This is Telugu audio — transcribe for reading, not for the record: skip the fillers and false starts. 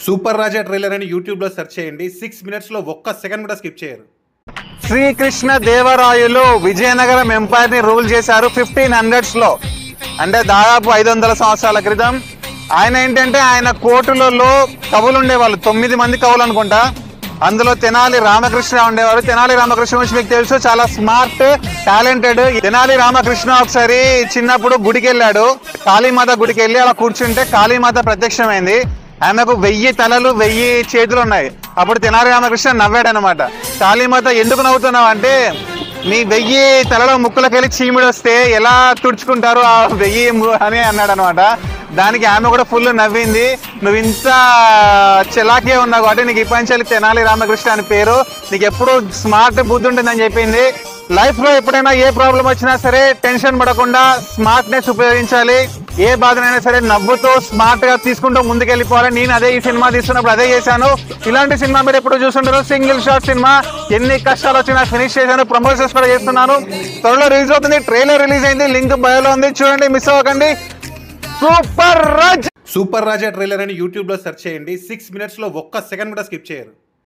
సూపర్ రాజా ట్రైలర్ అని యూట్యూబ్లో సెర్చ్ చేయండి. 6 మినిట్స్లో ఒక్క సెకండ్ కూడా స్కిప్ చేయరు. శ్రీకృష్ణ దేవరాయలు విజయనగరం ఎంపైర్ ని రూల్ చేశారు 1500s లో, అంటే దాదాపు 500 సంవత్సరాల క్రితం. ఆయన ఏంటంటే ఆయన కోర్టులలో కవులు ఉండేవాళ్ళు, 9 మంది కవులు అనుకుంటా. అందులో తెనాలి రామకృష్ణ ఉండేవారు. తెనాలి రామకృష్ణ గురించి మీకు తెలుసు, చాలా స్మార్ట్, టాలెంటెడ్. తెనాలి రామకృష్ణ ఒకసారి చిన్నప్పుడు గుడికి వెళ్ళాడు, కాళీమాత గుడికి వెళ్ళి అలా కూర్చుంటే కాళీమాత ప్రత్యక్షమైంది. ఆమెకు 1000 తలలు 1000 చేతులు ఉన్నాయి. అప్పుడు తెనాలి రామకృష్ణ నవ్వాడు అనమాట. కాళీమాత ఎందుకు నవ్వుతున్నావు అంటే, నీ 1000 తలలో ముక్కులకి వెళ్ళి చీమిడి వస్తే ఎలా తుడుచుకుంటారు ఆ 1000 అని అన్నాడు అనమాట. దానికి ఆమె కూడా ఫుల్ నవ్వింది. నువ్వు ఇంత చలాకీ ఉన్నావు కాబట్టి నీకు ఇప్పటి తెనాలి రామకృష్ణ అని పేరు, నీకు ఎప్పుడు స్మార్ట్ బుద్ధి ఉంటుందని చెప్పింది. లైఫ్ లో ఎప్పుడైనా ఏ ప్రాబ్లం వచ్చినా సరే టెన్షన్ పడకుండా స్మార్ట్నెస్ ఉపయోగించాలి. ఏ బాధనైనా సరే నవ్వుతూ స్మార్ట్ గా తీసుకుంటూ ముందుకెళ్ళిపోవాలి. నేను అదే ఈ సినిమా తీస్తున్నప్పుడు అదే చేశాను. ఇలాంటి సినిమా మీరు ఎప్పుడు చూస్తుంటారు, సింగిల్ షాట్ సినిమా. ఎన్ని కష్టాలు వచ్చినా ఫినిష్ చేశాను, ప్రమోషన్స్ కూడా చేస్తున్నాను. త్వరలో రిలీజ్ అవుతుంది, ట్రైలర్ రిలీజ్ అయింది, లింక్ బయోలో ఉంది, చూడండి, మిస్ అవ్వకండి. సూపర్ రాజా ట్రైలర్ అని యూట్యూబ్లో సెర్చ్ చేయండి. 6 మినిట్స్లో ఒక్క సెకండ్ కూడా స్కిప్ చేయరు.